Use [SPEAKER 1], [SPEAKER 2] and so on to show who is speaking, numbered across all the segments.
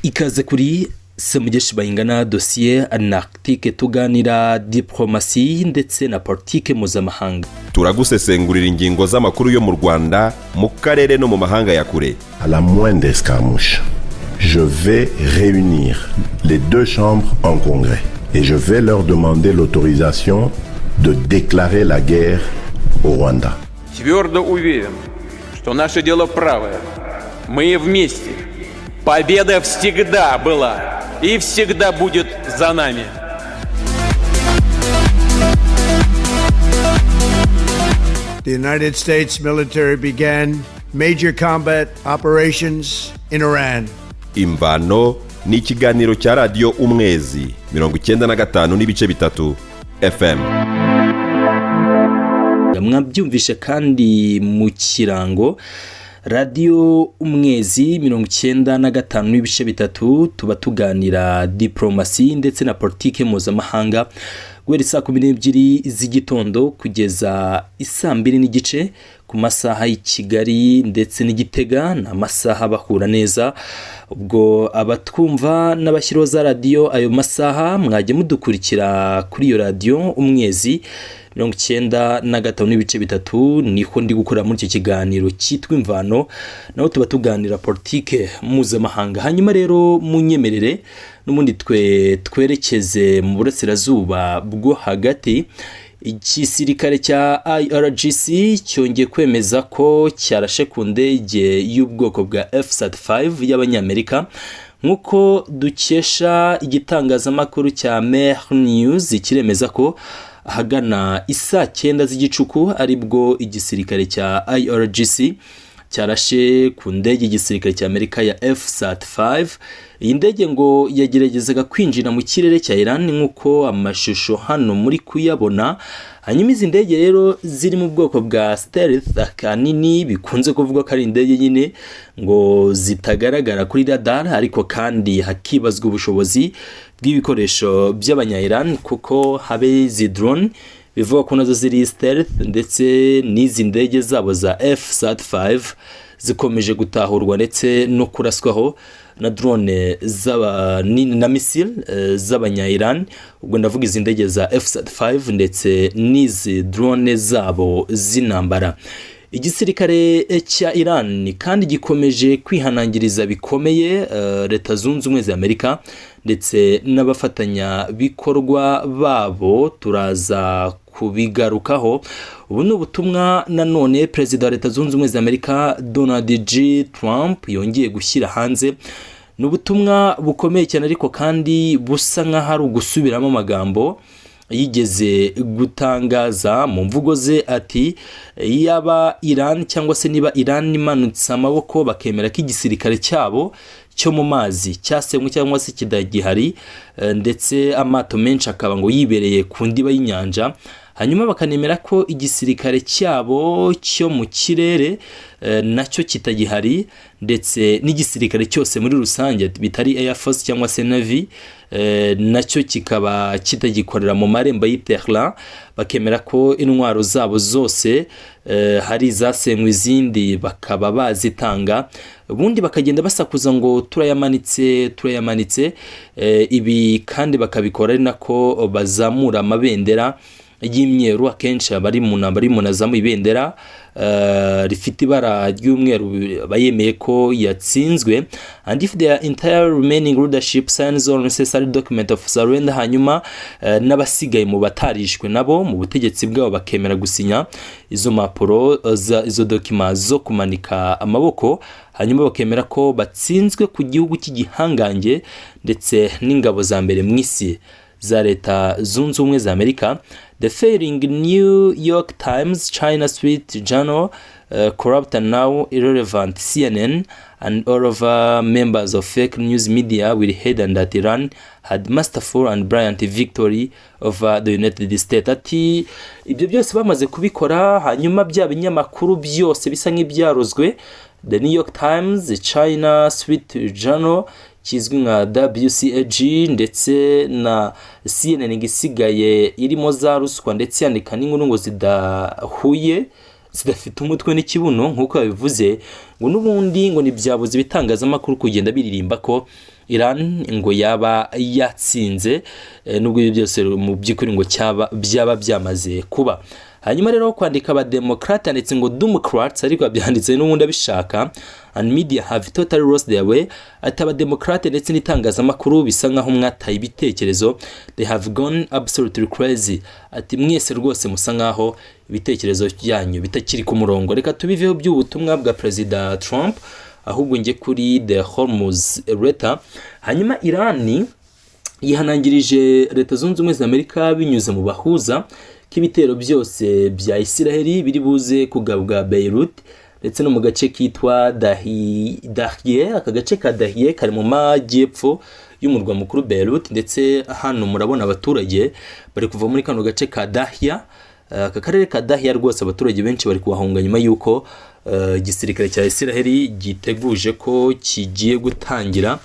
[SPEAKER 1] Ikaze kuri Semugeshi Bayingana dossier analytique tuganira diplomasi ndetse na politique mpuzamahanga.
[SPEAKER 2] Turagusesengurira ingingo z'amakuru yo mu Rwanda, mu karere no mu mahanga ya kure.
[SPEAKER 3] À la moindre escarmouche, je vais réunir les deux chambres en congrès et je vais leur demander l'autorisation de déclarer la guerre au Rwanda.
[SPEAKER 4] Твердо уверен, что наше дело правое. Мы вместе. Победа всегда была и всегда будет за нами.
[SPEAKER 5] The United States military began major combat operations in Iran.
[SPEAKER 2] Imvano ni ikiganiro cya radio Umwezi 95.3 FM.
[SPEAKER 1] Mwabyumvishe kandi mu kirango Radio Umwezi 95.3 tuba tuganira diplomasi ndetse na politique mpuzamahanga guhera saa 12 z'igitondo kugeza isaa 2 n'igice ku masaha y'i Kigali ndetse n'Igitega na masaha bahura neza. Ubwo abatwumva n'abashyiraho za radio ayo masaha mwajye mudukurikira kuri iyo radio Umwezi 95.3 niho ndi gukora muri iki kiganiro cyitwa Imvano, naho tuba tuganira politique mpuzamahanga. Hanyuma rero munyemerere n'umundi twerekeze mu burasirazuba bwo hagati. Gisirikare cya IRGC cyongeye kwemeza ko cyarashe ku ndege y'ubwoko bwa F-35 y'Abanyamerika, nk'uko dukesha igitangazamakuru cya Mer News kiremeza ko ahagana isaa 9 z'igicuku aribwo igisirikare cya IRGC cyarashe ku ndege igisirikare cya Amerika ya F-35. Iyi ndege ngo yageragezaga kwinjira mu kirere cya Iran nk'uko amashusho hano muri kuyabona. Hanyuma izi ndege rero ziri mu bwoko bwa stealth akanini bikunze kuvuga ko ari indege nyine ngo zitagaragara kuri radar, ariko kandi hakibazwa ubushobozi bw'ibikoresho by'abanya-Iran kuko habe izi drone bivuga ko nazo ziri stealth, ndetse n'izi ndege zabo za F-35 zikomeje gutahurwa ndetse no kuraswaho na drone na missile z'abanya-Iran. Ubwo ndavuga izi ndege za F-35 ndetse n'izi drone zabo z'intambara. Igisirikare cya Iran kandi gikomeje kwihanangiriza bikomeye Leta Zunze Ubumwe za Amerika ndetse n'abafatanya bikorwa babo, turaza kubigarukaho. Ubu ni ubutumwa nanone Perezida wa Leta Zunze Ubumwe za Amerika Donald J. Trump yongeye gushyira hanze. Ni ubutumwa bukomeye cyane ariko kandi busa nk'aho ari ugusubiramo amagambo yigeze gutangaza mu mvugo ze, ati yaba Iran cyangwa se niba Iran imanutse amaboko bakemera ko igisirikare cyabo cyo mu mazi cyasenywe cyangwa se kidagihari, ndetse amato menshi akaba ngo yibereye ku ndiba y'inyanja, hanyuma bakanemera ko igisirikare cyabo cyo mu kirere nacyo kitagihari, ndetse n'igisirikare cyose muri rusange bitari Air Force cyangwa se Navy nacyo kikaba kitagikorera mu marembo y'Iterra, bakemera ko intwaro zabo zose hari zasenywe izindi bakaba bazitanga, ubundi bakagenda basakuza ngo turayamanitse. Ibi kandi bakabikora ari nako bazamura amabendera y'imyeru, akenshi abari mu ntambara y'umunazamu ibendera rifite ibara ry'umweru bayemeye ko yatsinzwe. And if the entire remaining leadership signs all necessary document of surrender, hanyuma n'abasigaye mu batarishwe nabo mu butegetsi bwabo bakemera gusinya izo mapuro izo document zo kumanika amaboko, hanyuma bakemera ko batsinzwe ku gihugu cy'igihangange ndetse n'ingabo za mbere mu isi za Leta Zunze Ubumwe za Amerika. The failing New York Times, China Street Journal, corrupt and now irrelevant CNN, and all of members of fake news media will head and that Iran had masterful and brilliant victory over the United States. Ati ibyo byose bamaze kubikora, hanyuma bya binyamakuru byose bisa nk'ibyarozwe, The New York Times, China Street Journal kizwi nka WCAG ndetse na CNN ngisigaye irimo za ruswa ndetse yandika n'inkuru ngo zidahuye zidafite umutwe n'ikibuno nk'uko yabivuze, ngo n'ubundi ngo nibyabuze ibitangazamakuru kugenda biririmba ko Iran ngo yaba yatsinze nubwo ibyo byose mu by'ukuri ngo byaba byamaze kuba. Hanyuma rero kwandika aba Democrat ndetse ngo Democrats ariko byanditse n'ubundi abishaka and media have totally lost their way. Ataba Democrat ndetse n'itangazamakuru bisa nkaho mwataye ibitekerezo, they have gone absolutely crazy. Ati mwese rwose musa nkaho ibitekerezo byanyu bitakiri ku murongo. Reka tubiveho by'ubutumwa bwa President Trump ahubwo nge kuri the Hormuz letter. Hanyuma Iran yihanangirije Leta Zunze Ubumwe za Amerika binyuze mu bahuza k'ibitero byose bya Isiraheli biri buze kugabwa Beirut ndetse no mu gace kitwa Dahie. Aka gace ka Dahie kari mu majyepfo y'umurwa mukuru Beirut, ndetse hano murabona abaturage bari kuva muri kano gace ka Dahia. Aka karere ka Dahia rwose abaturage benshi bari kuhahunga nyuma y'uko igisirikare cya Isiraheli giteguje ko kigiye gutangira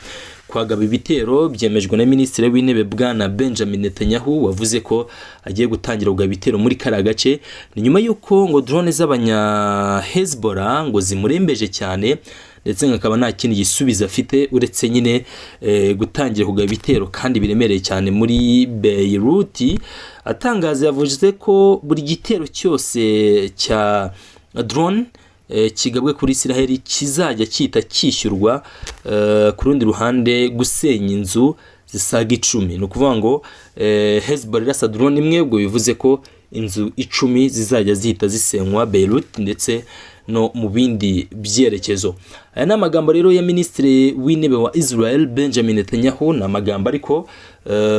[SPEAKER 1] kwagaba ibitero. Byemejwe na Minisitiri w'Intebe Bwana Benjamin Netanyahu wavuze ko agiye gutangira kugaba ibitero muri kara gace, ni nyuma y'uko ngo drone z'abanya Hezbollah ngo zimurembeje cyane, ndetse ngakaba nta kindi gisubizo afite uretse nyine gutangira kugaba ibitero kandi biremereye cyane muri Beirut. Atangaza yavuze ko buri gitero cyose cya drone kigabwe kuri Isiraheli kizajya cyishyurwa ku rundi ruhande gusenya inzu zisaga 10. ni ukuvuga ngo Hezbollah irasa drone imwe, ubwo bivuze ko inzu 10 zizajya zihita zisenywa Beirut ndetse no mu bindi byerekezo. Aya ni amagambo rero ya Minisitiri w'Intebe wa Israel Benjamin Netanyahu. Ni amagambo ariko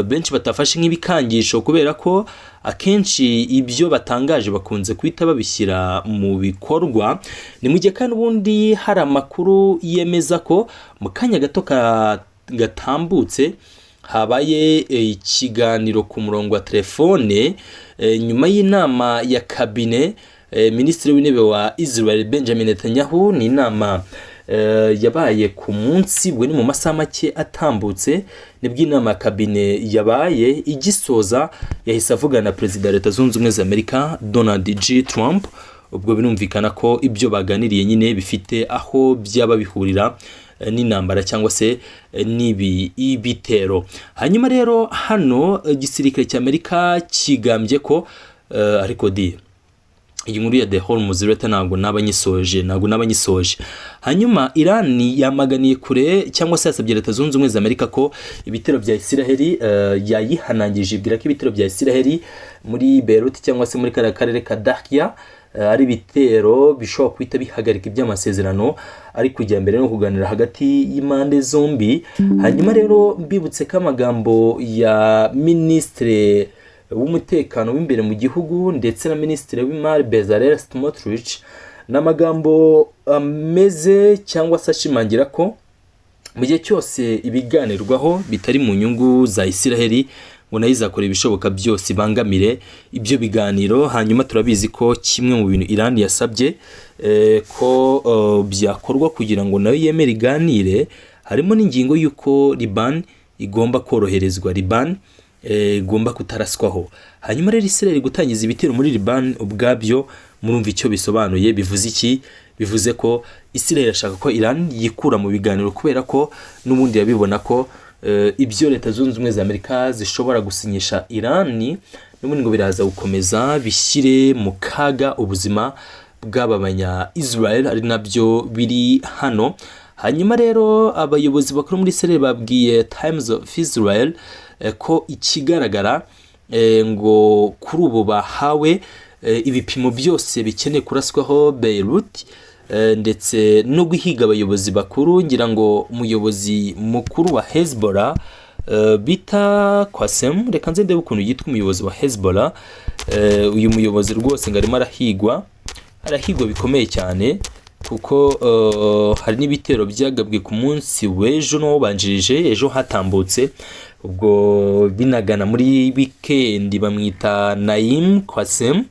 [SPEAKER 1] benshi batafashe nk'ibikangisho kubera ko akenshi ibyo batangaje bakunze kwita babishyira mu bikorwa. Ni mu gihe kandi ubundi hari amakuru yemeza ko mu kanya gato gatambutse habaye ikiganiro ku murongo wa telefone nyuma y'inama ya kabine. Minisitiri w'Intebe wa Israel Benjamin Netanyahu, ni inama yabaye ku munsi we ni mu masaha make atambutse nibwo inama ya kabine yabaye. Igisoza yahise avugana na Perezida wa Leta Zunze Ubumwe za Amerika Donald J. Trump. Ubwo birumvikana ko ibyo baganiriye nyine bifite aho byaba bihurira n'intambara cyangwa se n'ibitero. Hanyuma rero hano igisirikare cya Amerika kigambye ko ariko iyi nkuru ya The Hormuz letter ntabwo nabanyisoje. Hanyuma Iran yamaganiye kure cyangwa se yasabye Leta Zunze Ubumwe za Amerika ko ibitero bya Isiraheli yayihanangije, ibwira ko ibitero bya Isiraheli muri Beirut cyangwa se muri karere ka Dahia ari ibitero bishobora kwita bihagarika iby'amasezerano ari kujya mbere no kuganira hagati y'impande zombi. Hanyuma rero mbibutse ko amagambo ya Minisitiri w'umutekano w'imbere mu gihugu ndetse na Minisitiri w'Imari Bezalel Smotrich n'amagambo ameze cyangwa se ashimangira ko mu gihe cyose ibiganirwaho bitari mu nyungu za Isiraheli ngo nayo izakora ibishoboka byose ibangamire ibyo biganiro. Hanyuma turabizi ko kimwe mu bintu Iran yasabye ko byakorwa kugira ngo nayo yemere iganire harimo n'ingingo y'uko Liban igomba koroherezwa, Liban igomba kutaraswaho. Hanyuma rero Israel gutangiza ibitero muri Liban ubwabyo murumva icyo bisobanuye. Bivuze iki? Bivuze ko Israel ashaka ko Iran yikura mu biganiro kubera ko n'ubundi yabibona ko ibyo Leta Zunze Ubumwe za Amerika zishobora gusinyisha Iran n'ubundi ngo biraza gukomeza bishyire mu kaga ubuzima bw'abanya Israel, ari nabyo biri hano. Hanyuma rero abayobozi bakuru muri Israel babwiye Times of Israel ko ikigaragara ngo kuri ubu bahawe ibipimo byose bikeneye kuraswaho Beirut ndetse no guhiga abayobozi bakuru. Ngira ngo umuyobozi mukuru wa Hezbollah bita Qasem, reka nze ndebe ukuntu yitwa umuyobozi wa Hezbollah. Uyu muyobozi rwose ngo arimo arahigwa bikomeye cyane kuko hari n'ibitero byagabwe ku munsi w'ejo no banjirije ejo hatambutse, ubwo binagana muri weekend. Bamwita Naim Qasem.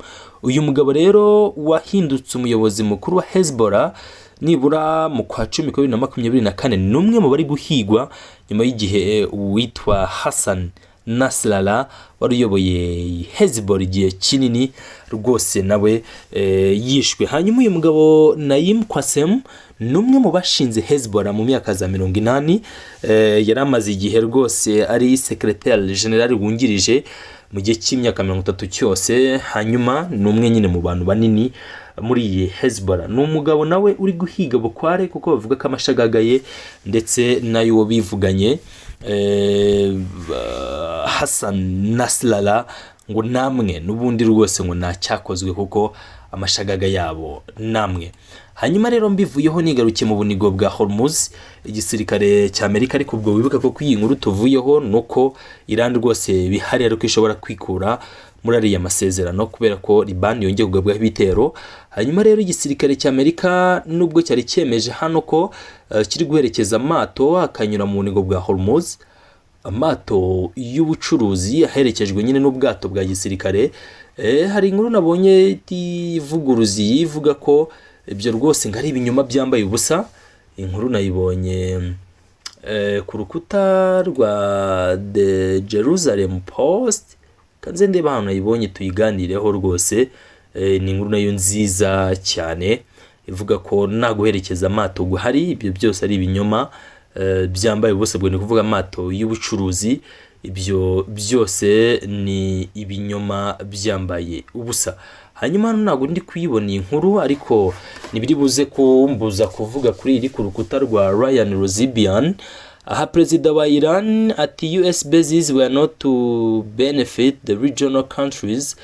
[SPEAKER 1] Uyu mugabo rero wahindutse umuyobozi mukuru wa Hezbollah nibura mu kwa 10/2024 n'umwe mu bari guhigwa nyuma y'igihe witwa Hassan Nasrallah wari uyoboye Hezbollah igihe kinini rwose nawe yishwe. Hanyuma uyu mugabo Naim Qassem numwe mu bashinze Hezbollah mu myaka za 80, yari amaze igihe rwose ari secrétaire général wungirije mu gihe cy'imyaka 30 cyose. Hanyuma numwe nyine mu bantu banini muri Hezbollah. N'umugabo nawe uri guhiga bukware kuko bavuga ko amashagagaye ndetse nayo bivuganye Hassan Nasrallah ngo namwe nubundi rwose ngo nacyakozwe kuko amashagaga yabo namwe. Hanyuma rero mbivuyeho nigaruke mu bunigo bwa Hormuz, igisirikare cya Amerika, ariko ubwo wibuka ko iyi nkuru tuvuyeho nuko Iran rwose bihari ariko ishobora kwikura muri ariya masezerano kubera ko Liban yongeye kugabwaho ibitero. Hanyuma rero igisirikare cya Amerika nubwo cyari cyemeje hano ko kiri guherekeza amato akanyura mu bunigo bwa Hormuz, amato y'ubucuruzi aherekejwe nyine n'ubwato bwa gisirikare, hari inkuru nabonye ivuguruzi yivuga ko ibyo rwose ngari ibinyoma byambaye ubusa. Inkuru nayibonye ku rukuta rwa The Jerusalem Post, kanze ndeba hano nayibonye tuyiganireho rwose. Ni inkuru nayo nziza cyane ivuga ko naguherekeza amato guhari, ibyo byose ari ibinyoma byambaye ubusa. Bwo ni kuvuga amato y'ubucuruzi, ibyo byose ni ibinyoma byambaye ubusa. Hanyuma hano ntabwo ndi kuyibona iyi nkuru, ariko nibiri buze kumbuza kuvuga kuri iri ku rukuta rwa Ryan Rozibian. Aha perezida wa Iran ati US bases were not to benefit the regional countries.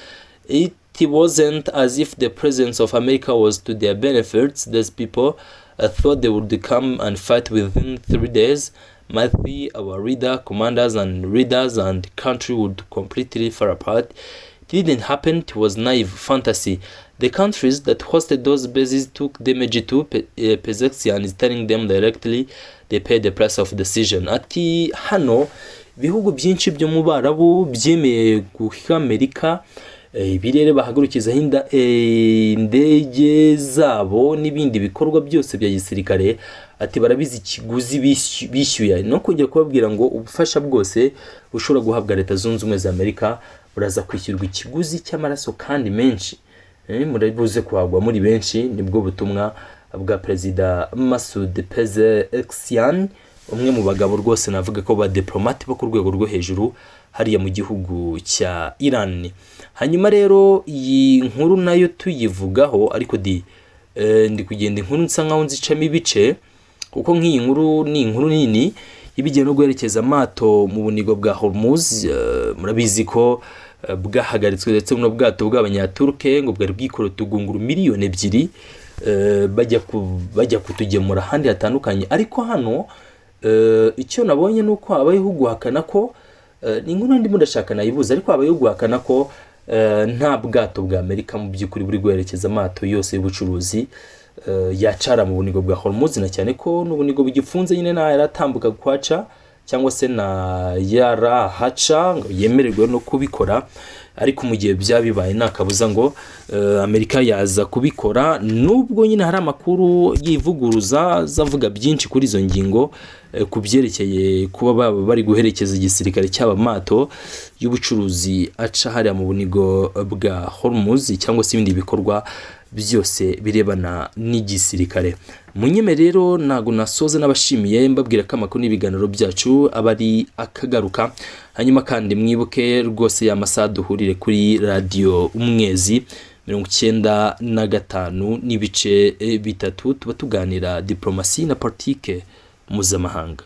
[SPEAKER 1] It wasn't as if the presence of America was to their benefits. These people thought they would come and fight within 3 days. Mathi, our leader, commanders and leaders and country would completely fall apart. It didn't happen. It was naive fantasy. The countries that hosted those bases took damage to Pezeshkian is telling them directly they paid the price of decision. Ati hano bihugu byinshi byo mu Barabu byemeye guha Amerika ibirere bahagurukiza indege zabo n'ibindi bikorwa byose bya gisirikare. Ati barabizi ikiguzi bishyuye no kongera kubabwira ngo ubufasha bwose bushobora guhabwa Leta Zunze Ubumwe za Amerika buraza kwishyurwa ikiguzi cy'amaraso kandi menshi. Murabibuze kuhagwa muri benshi. Nibwo butumwa bwa Perezida Masoud Pezeshkian, umwe mu bagabo rwose navuga ko ba diplomate bo ku rwego rwo hejuru hariya mu gihugu cya Iran. Hanyuma rero iyi nkuru nayo tuyivugaho, ariko ndi kugenda inkuru nsa nkaho nzicamo ibice kuko nk'iyi nkuru ni inkuru nini ibigiye no guherekeza amato mu bunigo bwa Hormuz. Murabizi ko bwahagaritswe ndetse no bwato bw'abanyaturke ngo bwari bwikora tugunguru miliyoni 2 bajya kutugemura handi hatandukanye. Ariko hano icyo nabonye nuko abayeho guhakana ko ni inkuru ndimo ndashaka nayibuza, ariko abayeho guhakana ko nta bwato bwa Amerika mu by'ukuri buri guherekeza amato yose y'ubucuruzi yacara mu bunigo bwa Hormuz, na cyane ko n'ubunigo bugifunze nyine na yaratambuka kwaca cyangwa se na yarahaca ngo yemererwe no kubikora. Ariko mu gihe byabibaye nakabuza ngo Amerika yaza kubikora, nubwo nyine hari amakuru yivuguruza zavuga byinshi kuri izo ngingo kubyerekeye kuba bari guherekeza igisirikare cy'abamato y'ubucuruzi aca hariya mu bunigo bwa Hormuz cyangwa se ibindi bikorwa byose birebana n'igisirikare. Munyeme rero nago nasoze n'abashimiye mbabwira ko amakuru n'ibiganiro byacu abari akagaruka. Hanyuma kandi mwibuke rwose ya masaha duhurire kuri radio Umwezi 95 n'ibice 3 tuba tuganira diplomasi na politike mpuzamahanga.